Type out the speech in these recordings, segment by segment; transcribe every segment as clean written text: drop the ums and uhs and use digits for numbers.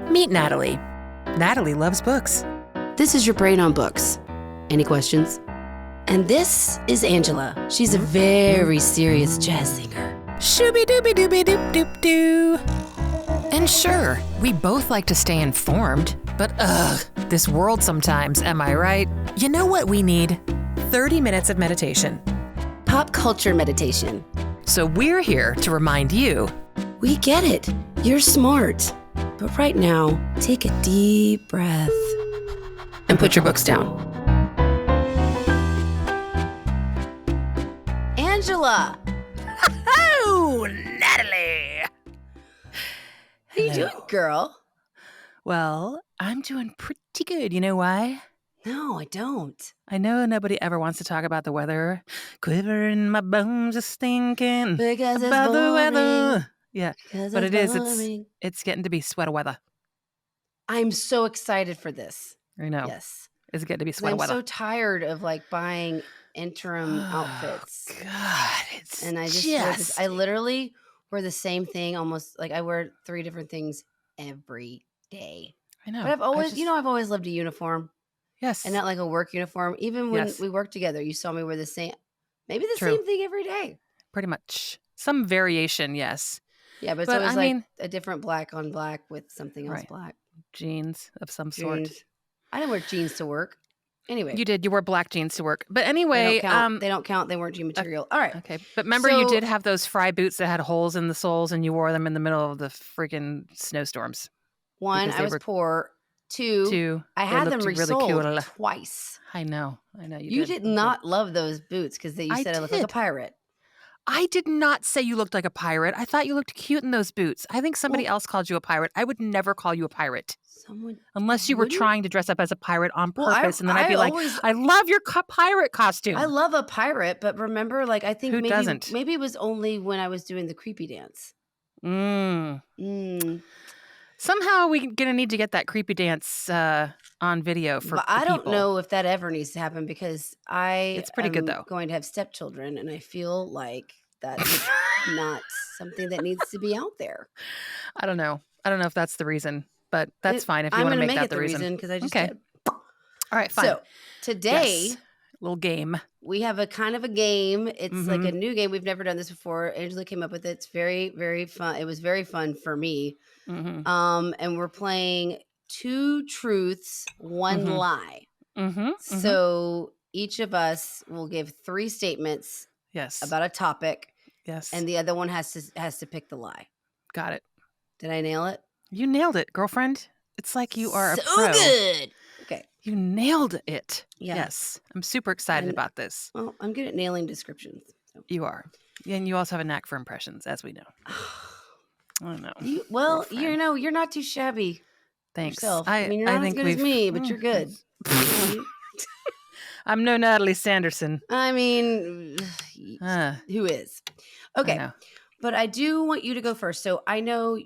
Meet Natalie. Natalie loves books. This is your brain on books. Any questions? And this is Angela. She's a very serious jazz singer. Shooby-dooby-dooby-doop-doop-doo. And sure, we both like to stay informed, but this world sometimes, am I right? You know what we need? 30 minutes of meditation. Pop culture meditation. So we're here to remind you. We get it. You're smart. But right now, take a deep breath and put your books down. Angela! Oh, Natalie! How you doing, girl? Well, I'm doing pretty good. You know why? No, I don't. I know nobody ever wants to talk about the weather. Quivering my bones are stinking Because it's about the boring. weather. Yeah, Because but it's it is. boring. It's getting to be sweater weather. I'm so excited for this. I know. Yes. It's getting to be 'Cause sweater I'm weather. so tired of buying interim outfits. God, it's And I just wear this. I literally wear the same thing almost. I wear 3 different things every day. I know. But I've always, I've always loved a uniform. Yes. And not like a work uniform. Even when Yes. we worked together, you saw me wear the same, maybe the True. same thing every day. Pretty much. Some variation, yes. Yeah, but it's But always I like mean- a different black on black with something else Right. black. Jeans of some sort. Jeans. I didn't wear jeans to work. Anyway. You did. You wore black jeans to work. But They anyway, don't count. They don't count. They weren't jean material. All right. okay. But remember, you So- did have those Fry boots that had holes in the soles, and you wore them in the middle of the freaking snowstorms. 1, because I they was were- poor. 2, Too. I They had them looked really resold cool. twice. I know. You did not love those boots because you I said I looked like a did. pirate. I did not say you looked like a pirate. I thought you looked cute in those boots. I think somebody Well- else called you a pirate. I would never call you a pirate Someone unless you were wouldn't? trying to dress up as a pirate on Well, I- purpose, and then I'd be I like, always- "I love your pirate costume." I love a pirate, but remember, I think Who maybe doesn't? maybe it was only when I was doing the creepy dance. Mm. Mm. Somehow we're gonna need to get that creepy dance on video for But the I don't people. know if that ever needs to happen because It's pretty good, am though. going to have stepchildren, and I feel like that's not something that needs to be out there. I don't know. I don't know if that's the reason, but that's fine if you I'm want to gonna make make that it the reason. because I just Okay. did. All right, fine. So today Yes. Little game. we have a kind of a game. It's like a Mhm. new game. We've never done this before. Angela came up with it. It's very, very fun. It was very fun for me. Mm-hmm. And we're playing 2 truths, 1 Mhm. lie. Mm-hmm. So each of us will give 3 statements Yes. about a topic, Yes. and the other one has to pick the lie. Got it. Did I nail it? You nailed it, girlfriend. It's like you are a so pro. good. Okay. You nailed it. Yeah. Yes. I'm super excited And- about this. Well, I'm good at nailing descriptions. So. You are. And you also have a knack for impressions, as we know. I know. Girlfriend. You're not too shabby Thanks. yourself. I mean, you're not as think good as we've- me, but you're good. I'm no Natalie Sanderson. I mean, who is? I Okay. know. But I do want you to go first. So I know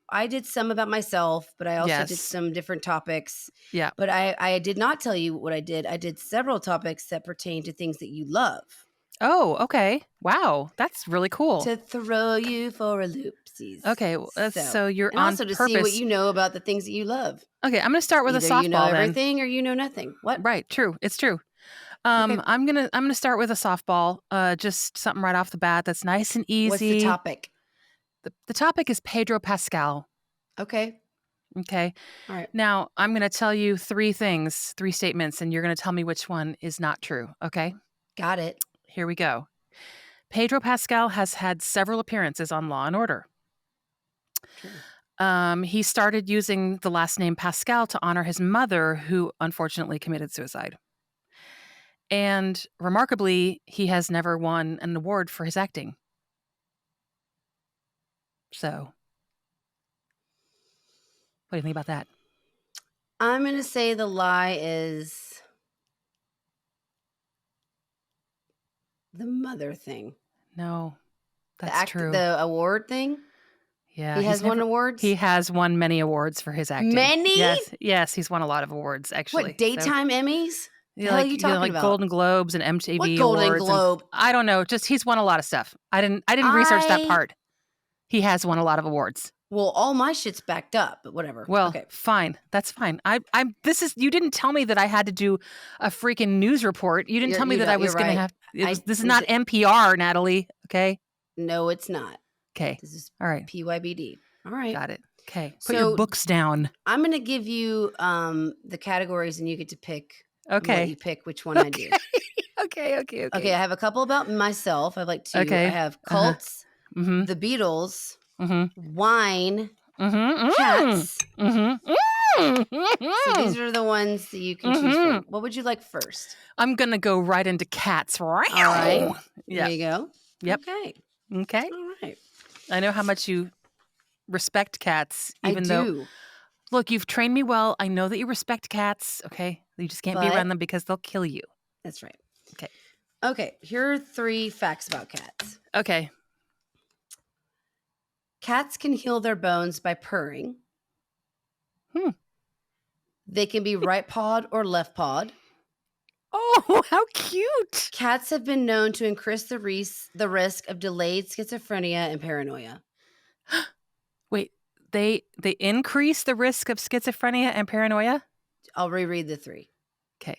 I did some about myself, but I also did Yes. some different topics. Yeah. But I did not tell you what I did. I did several topics that pertain to things that you love. Oh, okay. Wow. That's really cool. To throw you for a loopsies. Okay. So you're and on also to purpose. see what you know about the things that you love. Okay. I'm going to start with Either a softball you know then. everything or you know nothing. What? Right. True. It's true. Okay. I'm gonna start with a softball. Just something right off the bat that's nice and easy. What's the topic? The topic is Pedro Pascal. Okay. Okay. All right. Now I'm gonna tell you 3 statements, and you're gonna tell me which one is not true. Okay. Got it. Here we go. Pedro Pascal has had several appearances on Law and Order. True. He started using the last name Pascal to honor his mother, who unfortunately committed suicide. And remarkably, he has never won an award for his acting. So, what do you think about that? I'm going to say the lie is the mother thing. No, that's true. The award thing. Yeah, He he's has won never- awards. He has won many awards for his acting. Many? Yes, he's won a lot of awards actually. What daytime Emmys? So, The hell are you talking like about? Golden Globes and MTV What Golden awards. and- Globe? I don't know. Just he's won a lot of stuff. I didn't research that I- part. He has won a lot of awards. Well, all my shit's backed up, but whatever. Well, Okay. fine. That's fine. You didn't tell me that I had to do a freaking news report. You didn't tell me that I was You're going to right. have, this is not NPR, Natalie. Okay. No, it's not. Okay. This is All right. PYBD. All right. Got it. Okay. Put your books down. I'm going to give you the categories and you get to pick what Okay. you pick, which one I do. Okay. Okay, I have a couple about myself. I have like 2. Okay. I have cults, Mm-hmm. the Beatles, Mm-hmm. wine, Mm-hmm. cats. Mm-hmm. So these are the ones that you can choose from. What would you like first? I'm going to go right into cats. All right. Yeah. There you go. Yep. Okay. Okay. All right. I know how much you respect cats, even I though. do. Look, you've trained me well. I know that you respect cats. Okay. You just can't be around them because they'll kill you. That's right. Okay. Okay. Here are 3 facts about cats. Okay. Cats can heal their bones by purring. They can be right pawed or left pawed. Oh, how cute. Cats have been known to increase the risk of delayed schizophrenia and paranoia. Wait, they increase the risk of schizophrenia and paranoia? I'll reread the 3. Okay.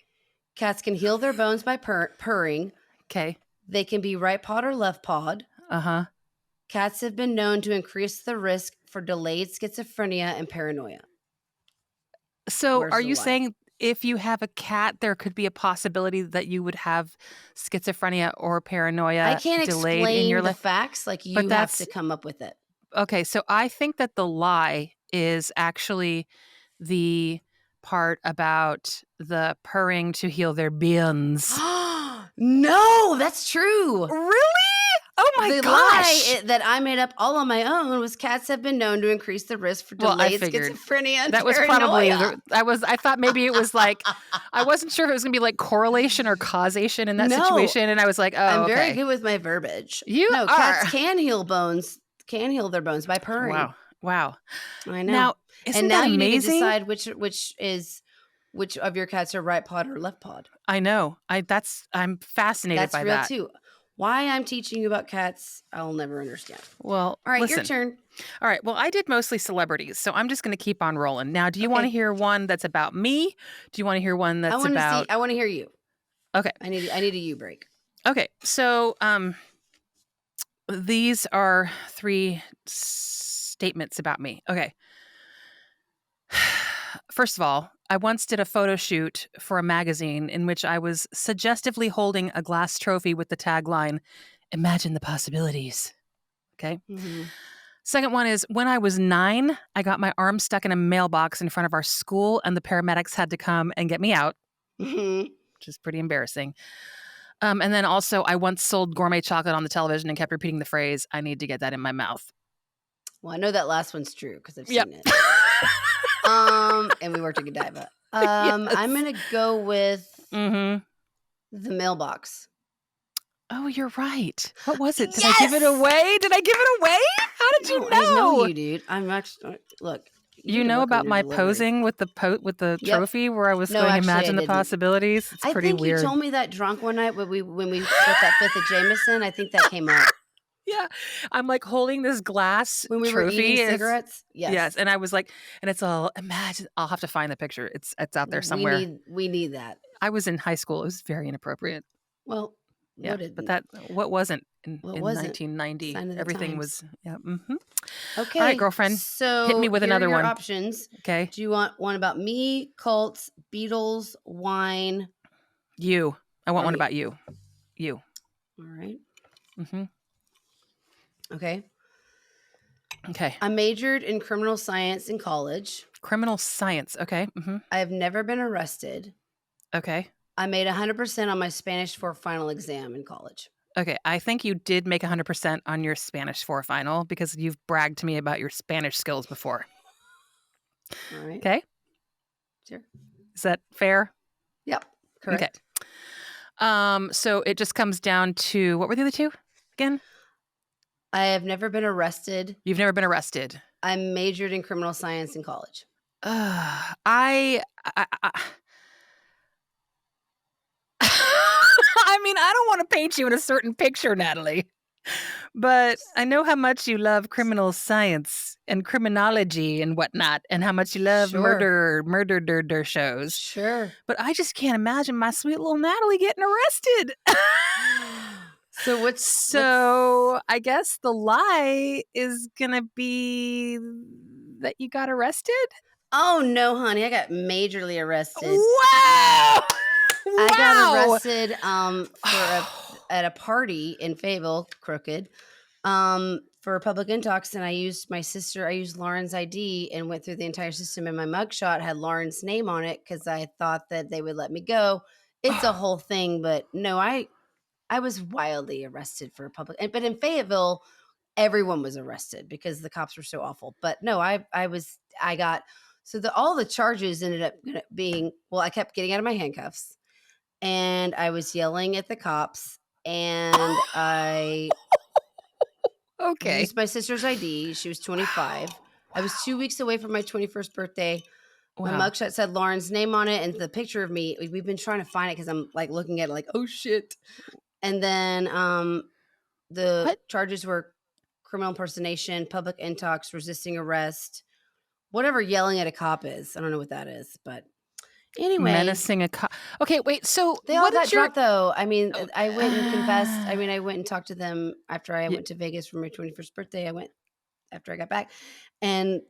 Cats can heal their bones by purring. Okay. They can be right pawed or left pawed. Uh-huh. Cats have been known to increase the risk for delayed schizophrenia and paranoia. So Where's are the you lie? saying if you have a cat, there could be a possibility that you would have schizophrenia or paranoia I can't delayed explain in your the life? facts. Like you But have that's to come up with it. okay. So I think that the lie is actually the part about the purring to heal their beans. No, that's true. Really? Oh my The gosh. lie that I made up all on my own was cats have been known to increase the risk for Well, I delayed figured. schizophrenia and That was paranoia. probably I thought maybe it was like I wasn't sure if it was gonna be like correlation or causation in that No. situation, and I was like, oh, I'm very okay. good with my verbiage. You No, are. cats can heal their bones by purring. Wow. I know. Now, isn't and now that you need to amazing? decide which of your cats are right pawed or left pawed. I know. I'm fascinated That's by real that. too. Why I'm teaching you about cats, I'll never understand. Well, all right, listen. your turn. All right. Well, I did mostly celebrities, so I'm just going to keep on rolling. Now, do you want to hear one that's about me? Do you want to hear one that's about? I want to hear you. Okay. I need a you break. Okay. So, these are 3 statements about me. Okay. First of all, I once did a photo shoot for a magazine in which I was suggestively holding a glass trophy with the tagline, "Imagine the possibilities." Okay. Mm-hmm. Second one is when I was 9, I got my arm stuck in a mailbox in front of our school and the paramedics had to come and get me out, Mm-hmm. which is pretty embarrassing. And then also I once sold gourmet chocolate on the television and kept repeating the phrase, "I need to get that in my mouth." Well, I know that last one's true because I've Yep. seen it. And we worked at Godiva. Yes. I'm going to go with Mm-hmm. the mailbox. Oh, you're right. What was it? Did Yes! I give it away? How did you know? I know you, dude. I'm actually look. You know about my posing with the Yep. trophy where I was No, going, actually, I "Imagine the didn't. possibilities." It's I pretty think weird. you told me that drunk one night when we split that 5th of Jameson. I think that came up. Yeah. I'm like holding this glass When we trophy. were eating cigarettes. Yes. And I was like, and it's all, imagine, I'll have to find the picture. It's out there somewhere. We need that. I was in high school. It was very inappropriate. Well, Yeah. What wasn't in wasn't? 1990? Sign of the Everything times. was, yeah. Mm-hmm. Okay. All right, girlfriend. So hit me with here another are your one. options. Okay. Do you want one about me, cults, Beatles, wine? You. I want Or one me? about you. You. All right. Mm-hmm. Okay. Okay. I majored in criminal science in college. Criminal science. Okay. Mm-hmm. I have never been arrested. Okay. I made 100% on my Spanish 4 final exam in college. Okay. I think you did make 100% on your Spanish 4 final because you've bragged to me about your Spanish skills before. All right. Okay. Sure. Is that fair? Yep. Correct. Okay. So it just comes down to, what were the other 2 again? I have never been arrested. You've never been arrested. I majored in criminal science in college. I mean, I don't want to paint you in a certain picture, Natalie. But I know how much you love criminal science and criminology and whatnot, and how much you love Sure. murder shows. Sure. But I just can't imagine my sweet little Natalie getting arrested. So what's So I guess the lie is gonna be that you got arrested? Oh no, honey, I got majorly arrested. Wow! I got Wow! arrested at a party in Fayetteville, Crooked, for public intox, and I used Lauren's ID and went through the entire system, and my mugshot had Lauren's name on it because I thought that they would let me go. It's a whole thing, but no, I was wildly arrested for but in Fayetteville, everyone was arrested because the cops were so awful. But no, I got all the charges ended up being, well, I kept getting out of my handcuffs and I was yelling at the cops and I Okay. used my sister's ID. She was 25. I was 2 weeks away from my 21st birthday. My Wow. mugshot said Lauren's name on it, and the picture of me, we've been trying to find it because I'm like looking at it like, oh shit. And then the What? charges were criminal impersonation, public intox, resisting arrest, whatever yelling at a cop is. I don't know what that is, but anyway. Menacing a cop. Okay, wait. So They all what got did your dropped though. I mean, Oh, I went and confessed. I mean, I went and talked to them after I Ye went to Vegas for my 21st birthday. I went after I got back, and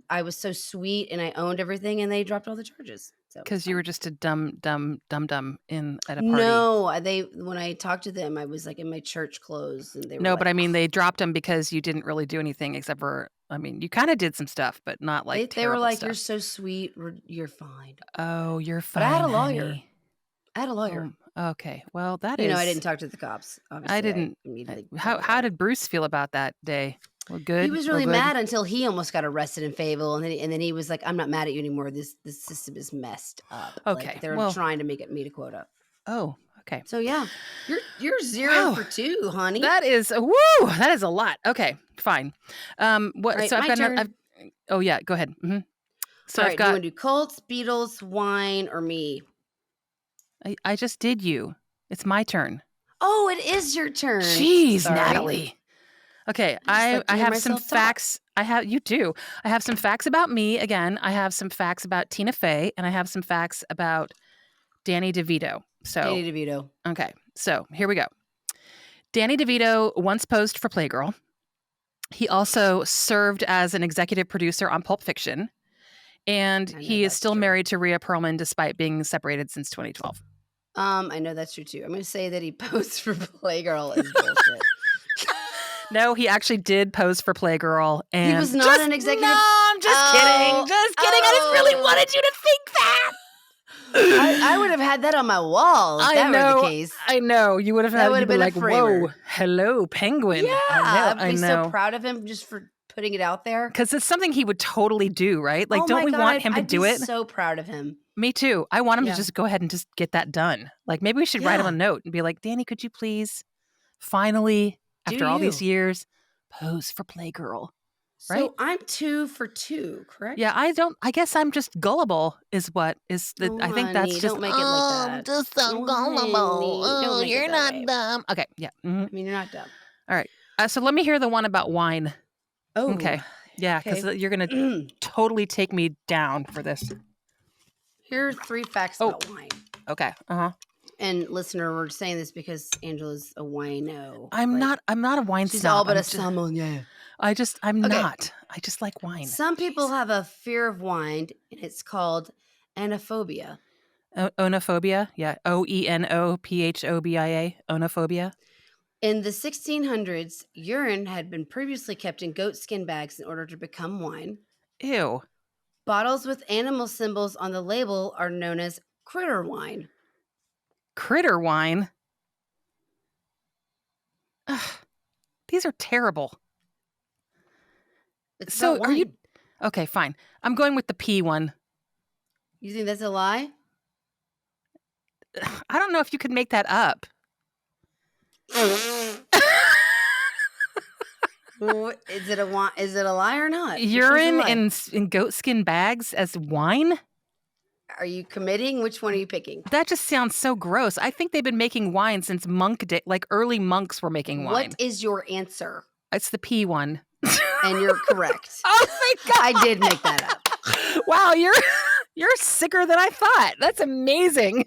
I was so sweet and I owned everything, and they dropped all the charges. So it's 'cause you fine. were just a dumb in at a party. No, when I talked to them, I was like in my church clothes, and they were No, but like, I mean, "Oh." they dropped him because you didn't really do anything except for I mean, you kinda did some stuff, but not, like, They were terrible like, "You're stuff. so sweet. You're fine." Oh, you're But I had fine, a lawyer. honey. I had a lawyer. Okay. Well, that I is didn't talk to the cops. I Obviously, I didn't immediately got rid of how it. did Bruce feel about that day? Well, He good? was Real really good? mad until he almost got arrested in Fayetteville, and then he was like, "I'm not mad at you anymore. This system is messed up. Like Okay. they're Well trying to make it meet a quota." oh, okay. So yeah, you're 0 Wow. for 2, honey. That is woo! That is a lot. Okay, fine. All What right, so I've my got I've turn. oh, yeah, go ahead. Mhm. So All I've right, do you got want to do Colts, Beatles, wine, or me? I just did you. It's my turn. Oh, it is your turn. Jeez, Sorry. Natalie. Okay, I just like to I hear have some myself talk. facts. You do. I have some facts about me again. I have some facts about Tina Fey, and I have some facts about Danny DeVito. So, Danny DeVito. okay. So, here we go. Danny DeVito once posed for Playgirl. He also served as an executive producer on Pulp Fiction, and I know he is that's still true. married to Rhea Perlman despite being separated since 2012. I know that's true too. I'm going to say that he posed for Playgirl is bullshit. No, he actually did pose for Playgirl, and He was not an executive. No, I'm just kidding. Just kidding. I just really wanted you to think that. I would have had that on my wall if that were the case. I know. You would have That would you'd have be been a like, framer. "Whoa, hello, penguin." Yeah, I I'd be know. so proud of him just for putting it out there. Because it's something he would totally do, right? Like, Oh don't my we God, want him to I'd do be it? so proud of him. Me too. I want him to Yeah. just go ahead and just get that done. Like, maybe we should write him a Yeah. note and be like, "Danny, could you please finally, Do after all these you? years, pose for Playgirl?" Right? So I'm 2 for 2, correct? Yeah, I guess I'm just gullible is what is the Oh, I think that's honey, just don't make it like that. just so Oh, gullible. honey, don't Oh, make it you're that not way. dumb. Okay, yeah. Mhm. I mean, you're not dumb. All right. So let me hear the one about wine. Oh, Okay. Yeah, because okay. you're gonna totally take me down for this. Here are 3 facts Oh. about wine. Okay. Uh-huh. And listener, we're saying this because Angela's a wino. I'm not a wine She's snob. all but I'm a sommelier. I'm Okay. not. I just like wine. Some people have a fear of wine, and it's called anophobia. Onophobia? Yeah. OENOPHOBIA. Onophobia. In the 1600s, urine had been previously kept in goatskin bags in order to become wine. Ew. Bottles with animal symbols on the label are known as critter wine. Critter wine. Ugh, these are terrible. It's So about are you wine. okay, fine. I'm going with the P one. You think that's a lie? I don't know if you could make that up. Is it a lie or not? Which one's a Urine lie? in goatskin bags as wine? Are you committing? Which one are you picking? That just sounds so gross. I think they've been making wine since monk day, like early monks were making What wine. is your answer? It's the pea one. And you're correct. Oh my God. I did make that up. Wow, you're sicker than I thought. That's amazing.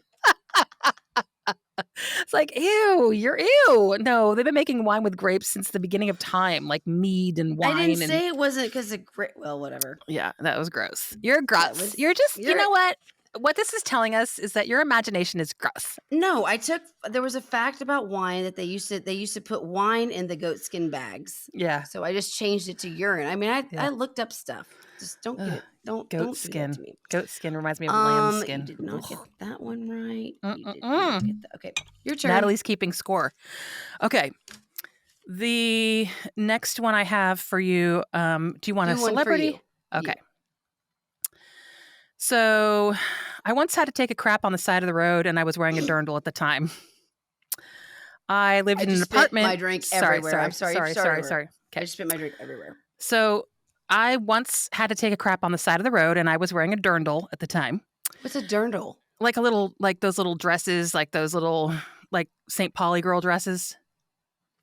It's like, ew, you're ew. No, they've been making wine with grapes since the beginning of time, like mead and wine. I didn't say it wasn't because of well, whatever. Yeah, that was gross. You're gross. You're you know what? What this is telling us is that your imagination is gross. No, there was a fact about wine that they used to put wine in the goatskin bags. Yeah. So I just changed it to urine. I mean, I looked up stuff. Just don't get it. Don't Goat do that skin. to me. Goat skin reminds me of lamb skin. You did not get that one right. You did Mm-mm-mm. not get that. Okay, your turn. Natalie's keeping score. Okay. The next one I have for you, do you want a Do one for celebrity? you. Okay. So I once had to take a crap on the side of the road and I was wearing a dirndl at the time. I lived in an apartment. My drink everywhere. I'm sorry. Sorry. Okay. I Okay. just spit my drink everywhere. So I once had to take a crap on the side of the road and I was wearing a dirndl at the time. What's a dirndl? Like those little dresses, like those little like St. Pauli girl dresses.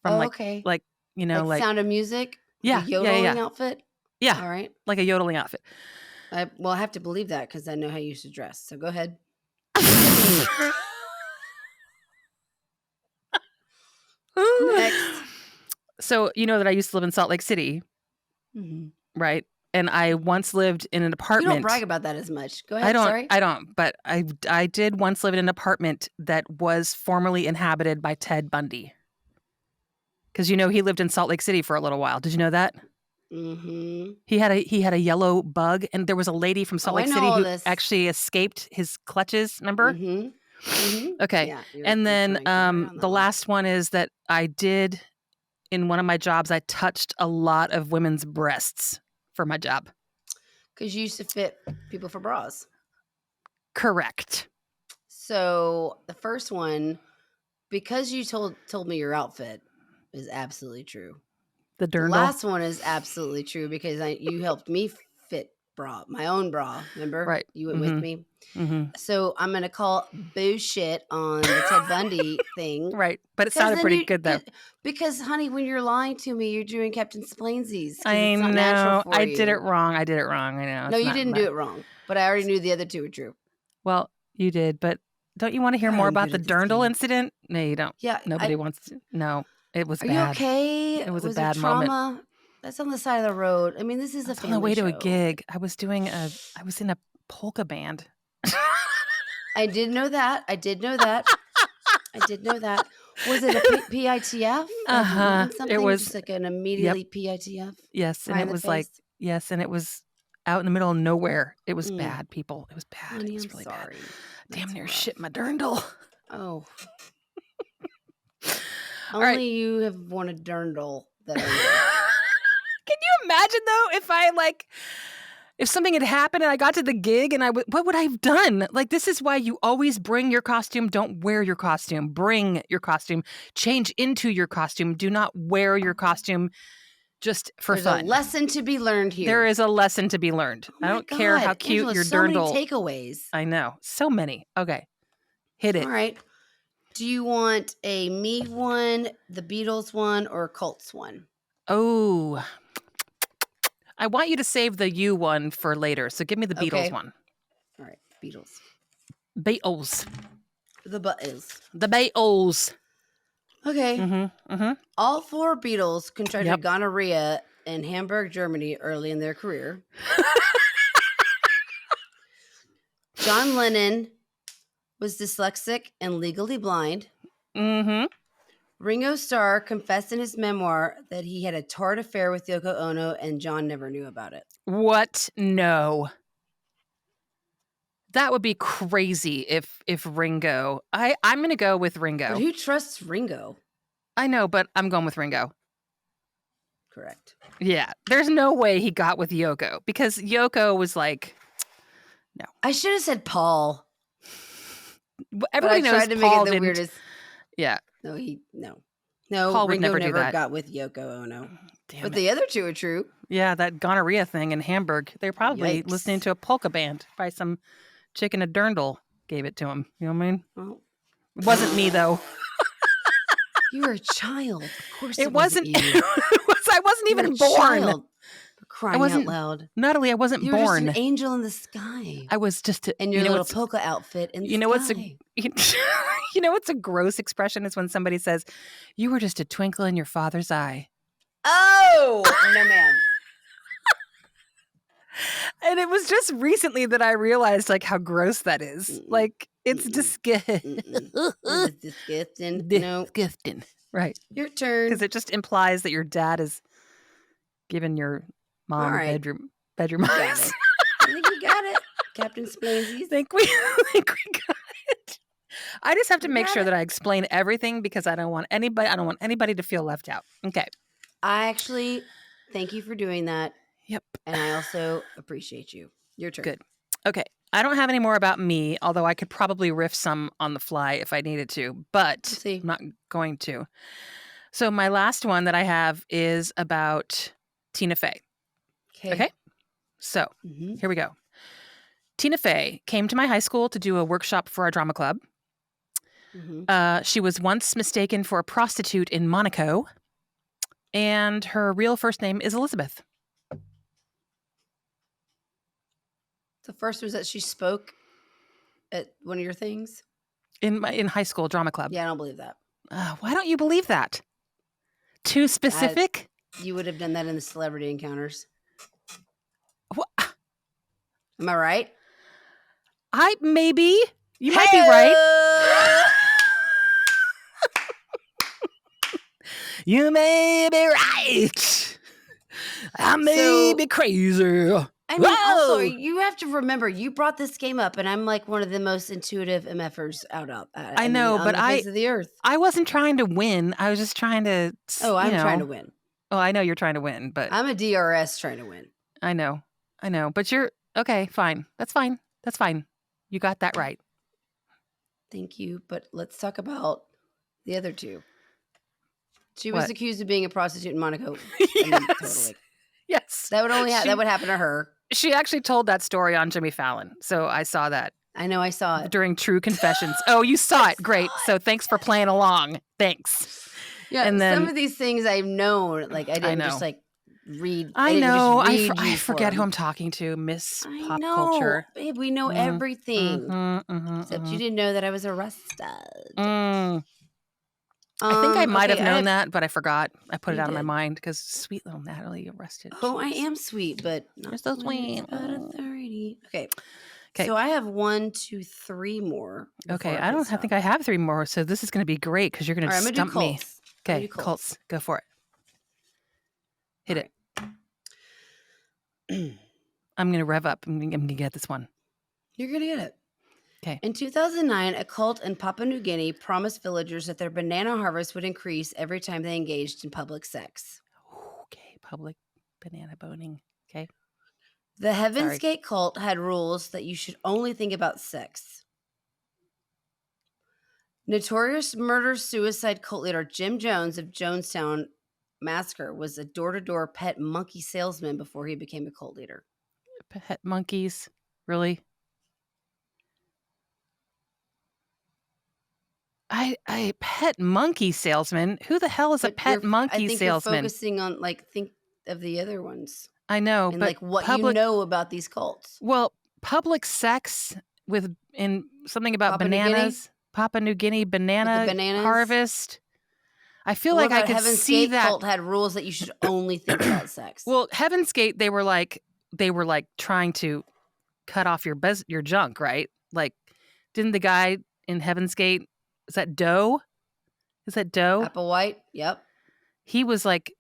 From okay. Like Sound of Music? Yeah. The yodeling outfit? Yeah. All right. Like a yodeling outfit. I have to believe that because I know how you used to dress. So go ahead. Next. So you know that I used to live in Salt Lake City, right? And I once lived in an apartment. You don't brag about that as much. Go ahead. I don't. But I did once live in an apartment that was formerly inhabited by Ted Bundy. Because he lived in Salt Lake City for a little while. Did you know that? Mm-hmm. He had a yellow bug, and there was a lady from Salt Lake City who actually escaped his clutches. Remember? Mm-hmm. Mm-hmm. Okay. Yeah, and then the last one is that I did in one of my jobs. I touched a lot of women's breasts for my job. Because you used to fit people for bras. Correct. So the first one, because you told me your outfit, is absolutely true. The dirndl. The last one is absolutely true because you helped me fit my own bra. Remember? Right. You went with me. Mm-hmm. So I'm going to call bullshit on the Ted Bundy thing. Right. But it sounded pretty good though. Because honey, when you're lying to me, you're doing Captain Splainsies. I know. Natural for I you. did it wrong. I know. No, you didn't do it wrong. But I already knew the other two were true. Well, you did. But don't you want to hear more about the dirndl incident? No, you don't. Yeah. Nobody wants to. No. It was bad. Are you okay? It was a bad moment. That's on the side of the road. I mean, this is a family on the way show. to a gig. I was in a polka band. I did know that. Was it a PITF? It was just like an immediately PITF. Yes, and it was and it was out in the middle of nowhere. It was bad, people. It was bad. Honey, it was I'm really sorry. bad. Damn near shit my dirndl. Oh. Only right. You have won a dirndl that I know. Can you imagine though if something had happened and I got to the gig and what would I have done? Like, this is why you always bring your costume. Don't wear your costume. Bring your costume. Change into your costume. Do not wear your costume just for fun. There's a lesson to be learned here. There is a lesson to be learned. I don't care how cute Angela, your so dirndl. many takeaways. I know. So many. Okay. Hit it. All right. Do you want a me one, the Beatles one, or a Colts one? Oh, I want you to save the you one for later. So give me the Beatles one. All right. Beatles. Beatles. The Beatles. The Beatles. Okay. Mm-hmm. Mm-hmm. All four Beatles contracted gonorrhea in Hamburg, Germany early in their career. John Lennon was dyslexic and legally blind. Mm-hmm. Ringo Starr confessed in his memoir that he had a tart affair with Yoko Ono and John never knew about it. What? No. That would be crazy if Ringo. I'm going to go with Ringo. But who trusts Ringo? I know, but I'm going with Ringo. Correct. Yeah. There's no way he got with Yoko because Yoko was like, no. I should have said Paul. Everybody knows tried to Paul make it the weirdest. Yeah. No. Paul Ringo would never do that. got with Yoko Ono. Damn but it. The other two are true. Yeah, that gonorrhea thing in Hamburg. They're probably listening to a polka band by some chick in a dirndl gave it to him. You know what I mean? Oh. It wasn't me, though. You were a child. Of course It wasn't. you. I wasn't You were even a born. child, for crying wasn't- out loud. Natalie, I wasn't You were just born. an angel in the sky. I was just in your you know little what's- polka outfit in the you know what's a sky. you know what's a gross expression is when somebody says, "You were just a twinkle in your father's eye." Oh, no, ma'am. And it was just recently that I realized like how gross that is. Mm-mm. Like it's Mm-mm. disgusting. That is disgusting. No, Disgusting. Right. your turn. Because it just implies that your dad is giving your mom All right. bedroom Got eyes. it. I think you got it, Captain Splainsies. think we got it. I just have to We make got sure it. that I explain everything because I don't want anybody to feel left out. Okay. I actually thank you for doing that, Yep. and I also appreciate you. Your turn. Good. Okay. I don't have any more about me, although I could probably riff some on the fly if I needed to, but We'll see. I'm not going to. So my last one that I have is about Tina Fey. Okay. So Mhm. here we go. Tina Fey came to my high school to do a workshop for our drama club. Mhm. She was once mistaken for a prostitute in Monaco, and her real first name is Elizabeth. The first was that she spoke at one of your things. In high school drama club. Yeah, I don't believe that. Why don't you believe that? Too specific? You would have done that in the celebrity encounters. Wha- Am I right? Maybe. You might be right. You may be right. I may be crazy. I mean, also, Whoa! you have to remember, you brought this game up, and I'm like one of the most intuitive MFers I know, but on the face of the earth. I wasn't trying to win. I was just trying to. Oh, I'm trying to win. Oh, I know you're trying to win, but I'm a DRS trying to win. I know. But you're okay. Fine. That's fine. You got that right. Thank you, but let's talk about the other two. She was What? accused of being a prostitute in Monaco. Yes. Totally. Yes. That would only that would happen to her. She actually told that story on Jimmy Fallon, so I saw that I know, I saw it. during True Confessions. Oh, you saw it. Great. So thanks for playing along. Thanks. Yeah, And some then- of these things I've known. Like I didn't know. just like read. I didn't just know. read I you forget for who I'm them. talking to. Miss I Pop know, Culture. babe. We know Mhm, everything. Except you didn't know that I was arrested. I think I might okay, have known that, but I forgot. I put it You out of my did. mind because sweet little Natalie arrested. Oh, I Jeez. am sweet, but not You're so when it's sweet. about authority. Okay. 'Kay. So I have 1, 2, 3 more. Okay, I think I have 3 more, so this is going to be great because you're going All to right, I'm gonna do stump me. cults. I'm gonna Okay, do cults. Go for it. Hit it. I'm going to rev up. I'm going to get this one. You're gonna get it. 'Kay. In 2009, a cult in Papua New Guinea promised villagers that their banana harvest would increase every time they engaged in public sex. Okay, public banana boning. Okay. The Heaven's Sorry. Gate cult had rules that you should only think about sex. Notorious murder-suicide cult leader Jim Jones of Jonestown Massacre was a door-to-door pet monkey salesman before he became a cult leader. Pet monkeys. Really? I pet monkey salesman. Who the hell is a But pet I monkey think salesman? you're focusing on think of the other ones I know, and but like what public, you know about these cults. Well, public sex in something about Papua New Guinea? bananas, Papua New Guinea banana bananas? harvest. I feel What like I about could Heaven's see Gate that. cult had rules that you should only think about sex. Well, Heaven's Gate, they were like trying to cut off your junk, right? Like, didn't the guy in Heaven's Gate, is that Doe? Applewhite, yep. He was like,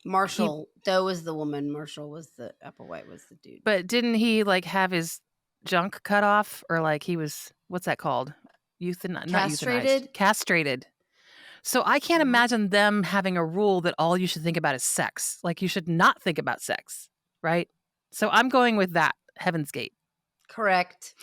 Marshall, Doe was the woman. Marshall was the Applewhite was the dude. but didn't he like have his junk cut off, or like he was, what's that called? Not Castrated? euthanized. Castrated. So I can't Mhm. imagine them having a rule that all you should think about is sex. Like you should not think about sex, right? So I'm going with that, Heaven's Gate. Correct.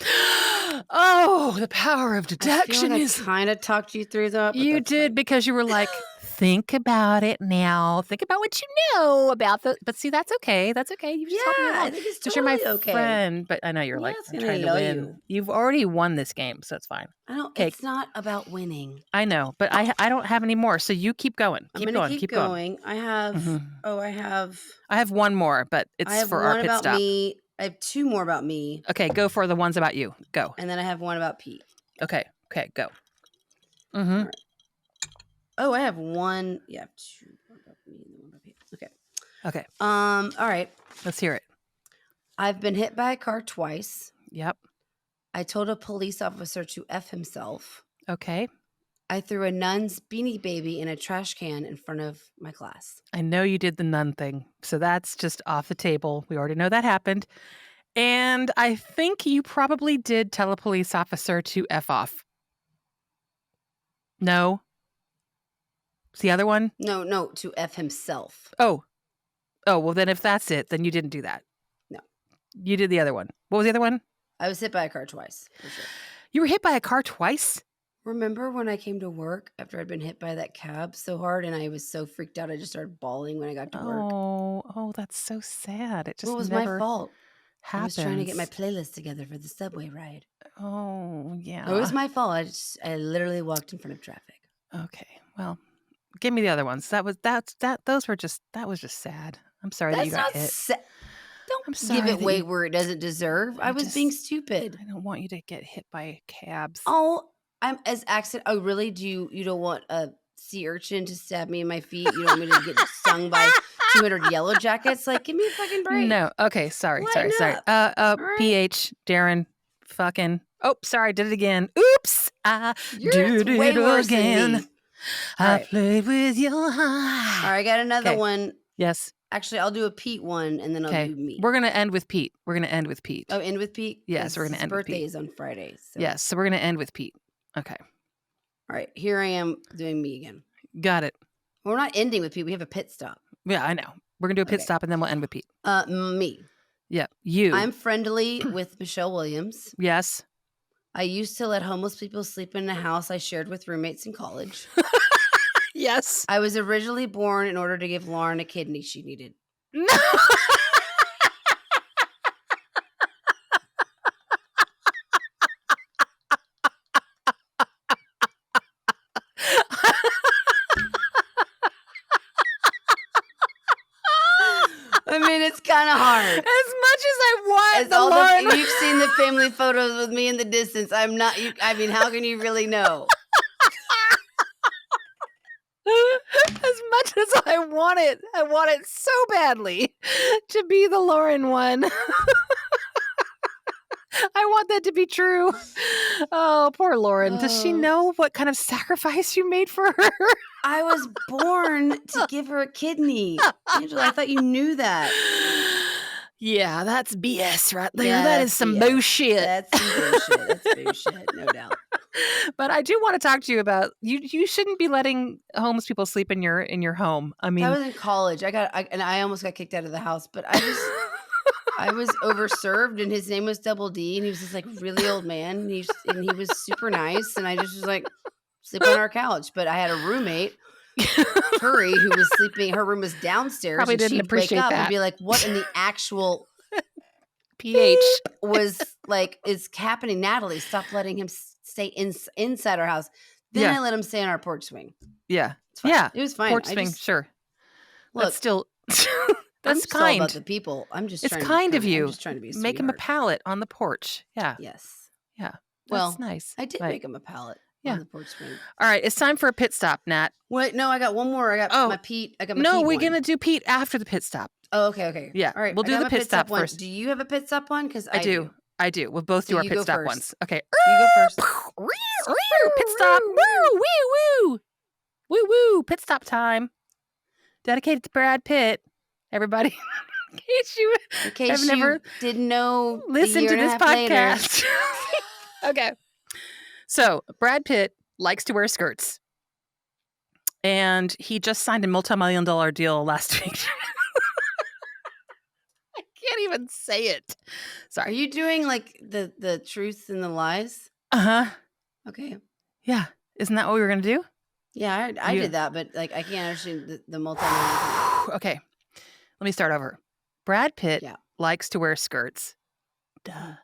Oh, the power of deduction I is. kind of talked you through that. But You that's did fine. because you were like, think about it now. Think about what you know about the. But see, that's okay. That's okay. You just help me Yeah, I along think it's because you're my totally okay. friend. But I know you're Yeah, like, it's I'm gonna trying to know win. you. You've already won this game, so it's fine. I don't. Okay, It's not about winning. I know, but I don't have any more. So you keep going. I'm Keep gonna going. keep Keep going. going. I have. Mhm. Oh, I have. I have one more, but I it's have for our one pit about stop. me. I have two more about me, Okay, go for the ones about you. Go. and then I have one about Pete. Okay. Okay. Go. Mm-hmm. All right. Oh, I have one. Yeah, I have two more about me and one about Pete. Okay. Okay. All right. Let's hear it. I've been hit by a car twice. Yep. I told a police officer to F himself. Okay. I threw a nun's beanie baby in a trash can in front of my class. I know you did the nun thing, so that's just off the table. We already know that happened. And I think you probably did tell a police officer to F off. No? It's the other one? No, to F himself. Oh. Oh, well, then if that's it, then you didn't do that. No. You did the other one. What was the other one? I was hit by a car twice, for sure. You were hit by a car twice? Remember when I came to work after I'd been hit by that cab so hard and I was so freaked out I just started bawling when I got to work? Oh, that's so sad. It just Well, it was never my fault. happens. I was trying to get my playlist together for the subway ride. Oh, yeah. It was my fault. I literally walked in front of traffic. Okay. Well, give me the other ones. That was just sad. I'm sorry that you got hit. Don't I'm give sorry it that weight you- where it doesn't deserve. I was being stupid. I don't want you to get hit by cabs. Oh, I'm as accident. Oh, really? You don't want a sea urchin to stab me in my feet? You don't want me to get stung by 200 yellow jackets? Like, give me a fucking break. No. Okay. Sorry. Lighten Sorry. up. All right. PH, Darren, fucking. Oh, sorry. Did it again. Oops. I did way it worse than again. me. I All right. played with your heart. All right, I got another Okay. one. Yes. Actually, I'll do a Pete one, and then I'll Okay. do me. We're gonna end with Pete. Oh, end with Pete? Yes, we're gonna 'Cause his end with birthday Pete. is on Friday. So. Yes. So we're gonna end with Pete. Okay. All right, here I am doing me again. Got it. We're not ending with Pete. We have a pit stop. Yeah, I know. We're gonna do a pit Okay. stop and then we'll end with Pete. Me. Yeah. You. I'm friendly with Michelle Williams. Yes. I used to let homeless people sleep in a house I shared with roommates in college. Yes. I was originally born in order to give Lauren a kidney she needed. No. I mean, it's kind of hard. As much as I want As the all Lauren. you've seen the family photos with me in the distance. I'm not. I mean, how can you really know? As much as I want it so badly to be the Lauren one. I want that to be true. Oh, poor Lauren. Does she Oh. know what kind of sacrifice you made for her? I was born to give her a kidney. Angela, I thought you knew that. Yeah, that's BS right there. Yeah, that that's is some BS. bullshit. That's some bullshit. That's bullshit, no doubt. But I do want to talk to you about you shouldn't be letting homeless people sleep in your home. I mean, I was in college. I almost got kicked out of the house, but I was overserved, and his name was Double D, and he was this like really old man, and he was super nice, and I just was like sleep on our couch. But I had a roommate, Turi, who was sleeping. Her room was downstairs. Probably and didn't she'd appreciate wake up that. and be like, "What in the actual PH was like is happening?" Natalie, stop letting him stay inside our house. Then Yeah. I let him stay on our porch swing. Yeah. It's fine. Yeah. It was fine. Porch I swing, just- sure. Look, That's still I'm that's just all about kind. the people. I'm just It's trying to kind be of you. I'm just trying to be a Make him a sweetheart. pallet on the porch. Yeah. Yes. Yeah. That's Well, nice. I did Right. make him a pallet Yeah. on the porch swing. All right, it's time for a pit stop, Nat. Wait, no, I got one more. I got Oh. my Pete. I got my No, Pete we're one. gonna do Pete after the pit stop. Oh, okay. Yeah, All right. we'll I do got the my pit stop one. first. Do you have a pit stop one? Because I do. I do. We'll both So do our you pit go stop first. ones. Okay. You go first. Pit stop. Woo, woo, woo. Woo, woo. Pit stop time. Dedicated to Brad Pitt. Everybody, in case you In case I've you never didn't know, listen a to year and a this half later- podcast. Okay. So Brad Pitt likes to wear skirts. And he just signed a multi-million-dollar deal last week. I can't even say it. Are Sorry. you doing like the truths and the lies? Uh-huh. Okay. Yeah. Isn't that what we were going to do? Yeah, I You- did that, but like I can't understand the multi-million. Okay, let me start over. Brad Pitt Yeah. likes to wear skirts. Duh.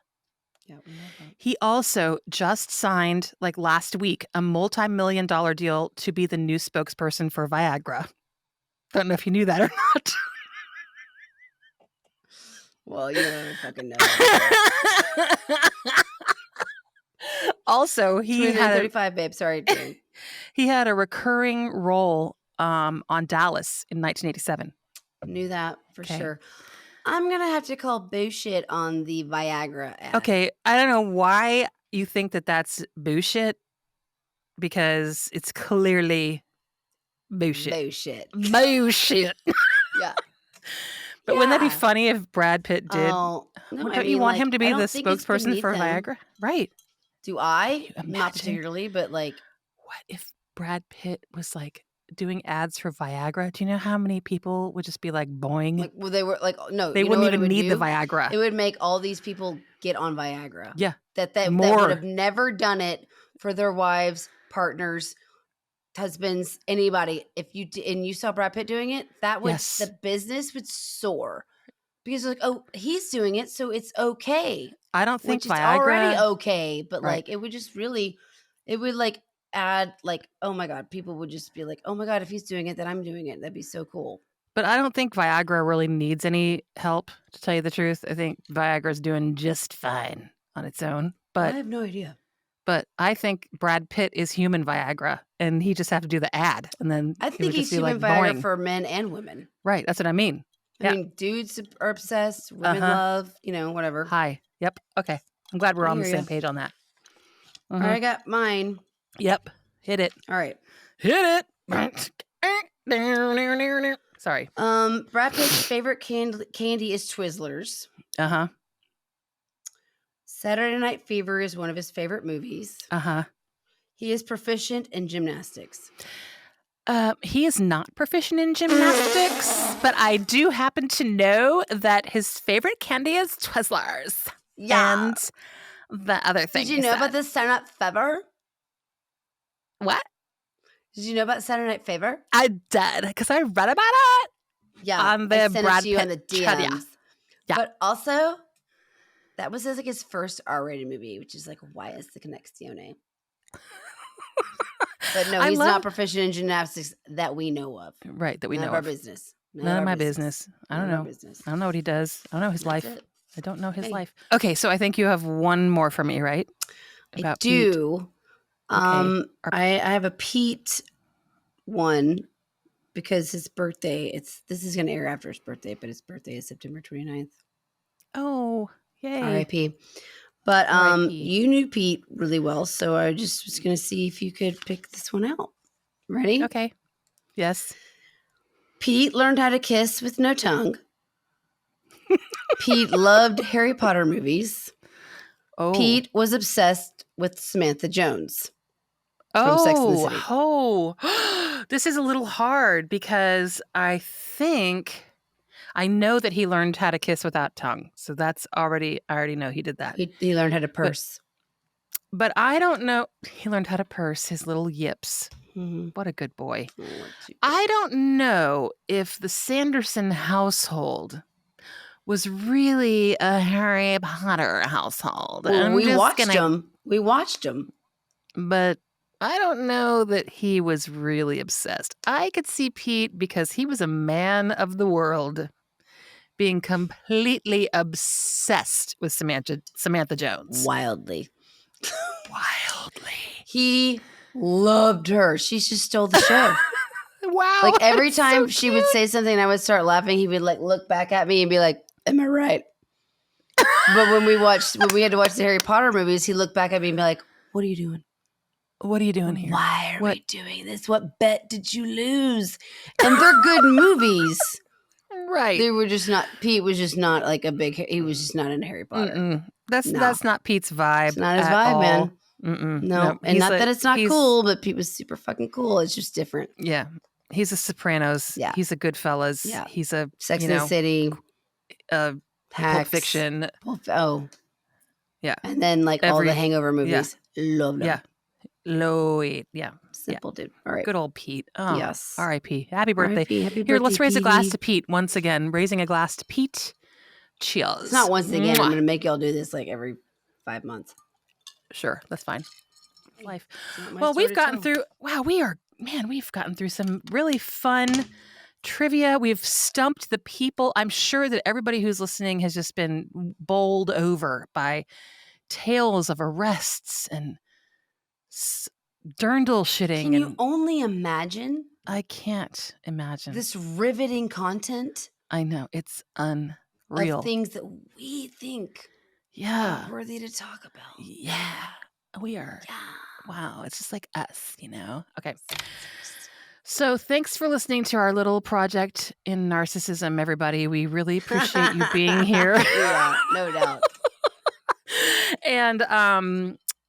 Yeah, we know that. He also just signed, like last week, a multi-million-dollar deal to be the new spokesperson for Viagra. Don't know if you knew that or not. Well, you don't even fucking know that. Also, he 29:35, babe. Sorry, dude. he had a recurring role on Dallas in 1987. Knew that for Okay. sure. I'm gonna have to call bullshit on the Viagra ad. Okay, I don't know why you think that that's bullshit, because it's clearly bullshit. Bullshit. Bullshit. Yeah. But wouldn't that be Yeah. funny if Brad Pitt did? Oh no! Don't I you mean, want like, him to I be the don't think it's spokesperson beneath for him. Viagra? Right. Do I? you Not imagine? particularly, but like, What if Brad Pitt was like doing ads for Viagra? Do you know how many people would just be like boing? well, they were like, no, They you know wouldn't what it even would need the do? Viagra. It would make all these people get on Viagra. Yeah. That would More. have never done it for their wives, partners, husbands, anybody. If you and you saw Brad Pitt doing it, that would Yes. the business would soar because like, oh, he's doing it, so it's okay. I don't think Which it's already Viagra. okay, but Right. like it would just really, it would like add like, oh my god, people would just be like, oh my god, if he's doing it, then I'm doing it. That'd be so cool. But I don't think Viagra really needs any help, to tell you the truth. I think Viagra's doing just fine on its own. I But have no idea. I think Brad Pitt is human Viagra, and he just have to do the ad, and then I it would think just he's be human like Viagra boing. for men and women. Right, that's what I mean. I Yeah. mean, dudes are obsessed, women Uh-huh. love, whatever. Hi. Yep. Okay. I'm glad we're I on the hear same ya. page on that. All right, I got mine. Yep. Hit it. All right. Hit it. Sorry. Brad Pitt's favorite candy is Twizzlers. Uh-huh. Saturday Night Fever is one of his favorite movies. Uh-huh. He is proficient in gymnastics. He is not proficient in gymnastics, but I do happen to know that his favorite candy is Twizzlers. Yeah. And the other thing. Did you know about this Saturday Night Fever? What? Did you know about Saturday Night Fever? I did, because I read about it. Yeah. On the I sent Brad it to you on Pitt the trivia. DMs. Yeah. But also, that was like his first R-rated movie, which is like, why is the connexione? But no, he's not proficient in gymnastics that we know of. Right, that we None know of our of. business. None of my business. I don't None of our know. business. I don't know what he does. I don't know his life. That's it. I don't know his Hey. life. Okay, so I think you have one more for me, right? I do. Okay. I have a Pete one because his birthday, this is going to air after his birthday, but his birthday is September 29th. Oh, yay. R.I.P. But R.I.P. you knew Pete really well, so I just was going to see if you could pick this one out. Ready? Okay. Yes. Pete learned how to kiss with no tongue. Pete loved Harry Potter movies. Oh. Pete was obsessed with Samantha Jones from Sex and the City. Oh, this is a little hard because I know that he learned how to kiss without tongue. So I already know he did that. He learned how to purse. But I don't know. He learned how to purse his little yips. Mm-hmm. What a good boy. Oh, I don't know if the Sanderson household was really a Harry Potter household. Well, we watched them. But I don't know that he was really obsessed. I could see Pete, because he was a man of the world, being completely obsessed with Samantha Jones. Wildly. He loved her. She just stole the show. Wow. Like every that's time so she would say something, I would start laughing. He would like look back at me and be like, "Am I right?" But when we had to watch the Harry Potter movies, he looked back at me and be like, "What are you doing? What are you doing here? Why are we doing this? What bet did you lose?" And they're good movies. Right. They were just not. Pete was just not like he was just not in Harry Potter. Mm-mm. That's not Pete's vibe. It's not his at vibe, all. man. Mm-mm. No, and not that it's not cool, but Pete was super fucking cool. It's just different. Yeah. He's a Sopranos. Yeah. He's a Goodfellas. Yeah. He's a Sex and the City. Pulp Hacks. Fiction. Yeah. And then like all the Hangover movies. Loved them. Yeah. Lloyd. Yeah. Simple dude. All right. Good old Pete. Oh, Yes. R.I.P. Happy birthday. R.I.P. Happy Here, birthday, let's raise a glass Petey. to Pete once again. Raising a glass to Pete. Cheers. It's not once again. Mwah. I'm going to make y'all do this like every 5 months. Sure, that's fine. Life. It's not my Well, story we've to gotten tell. through. Wow, we've gotten through some really fun trivia. We've stumped the people. I'm sure that everybody who's listening has just been bowled over by tales of arrests and dirndl shitting. Can you and only imagine I can't imagine. this riveting content I know. It's unreal. of things that we think Yeah. are worthy to talk about? Yeah. We are. Yeah. Wow. It's just like us, Okay. So thanks for listening to our little project in narcissism, everybody. We really appreciate you being here. Yeah, no doubt. And,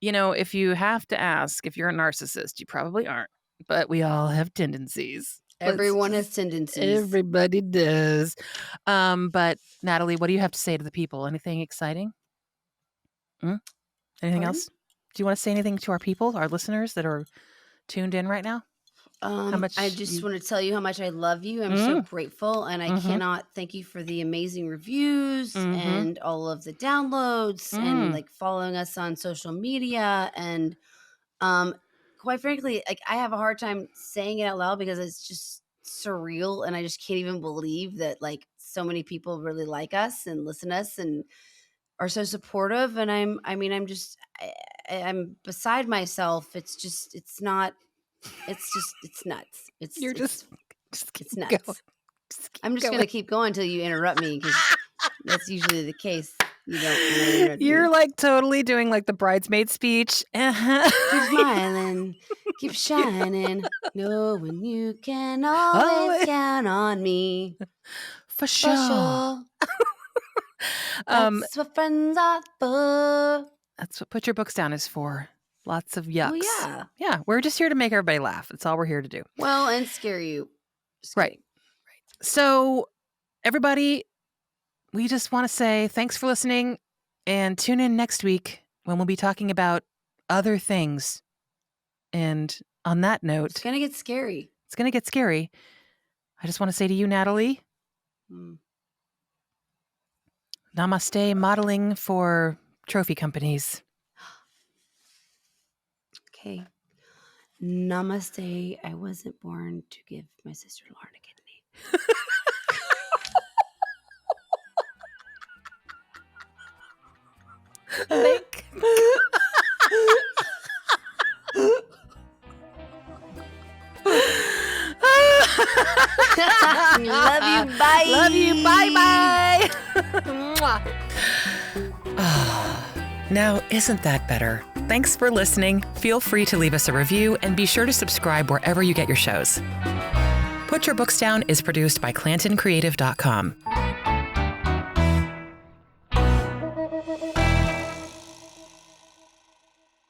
if you have to ask if you're a narcissist, you probably aren't, but we all have tendencies. Everyone has tendencies. Everybody does. But Natalie, what do you have to say to the people? Anything exciting? Anything Pardon? else? Do you want to say anything to our people, our listeners that are tuned in right now? I just want to tell you how much I love you. I'm so grateful, and I cannot thank you for the amazing reviews and all of the downloads and like following us on social media. And quite frankly, like I have a hard time saying it out loud because it's just surreal, and I just can't even believe that like so many people really like us and listen to us and are so supportive. And I'm beside myself. It's nuts. You're just keep It's nuts. going. I'm just going to keep going until you interrupt me because that's usually the case. You don't interrupt me. You're like totally doing like the bridesmaid speech. Keep smiling, keep shining, knowing you can always count on me. For sure. That's what friends are for. That's what Put Your Books Down is for. Lots of yucks. Oh, yeah. Yeah, we're just here to make everybody laugh. That's all we're here to do. Well, and scare you. Just Right. So, everybody, we just want to say thanks for listening and tune in next week when we'll be talking about other things. And on that note, It's going to get scary. It's going to get scary. I just want to say to you, Natalie, namaste modeling for trophy companies. Okay. Namaste. I wasn't born to give my sister Lauren a kidney. Love you. Bye. Love you. Bye. Now, isn't that better? Thanks for listening. Feel free to leave us a review and be sure to subscribe wherever you get your shows. Put Your Books Down is produced by ClantonCreative.com.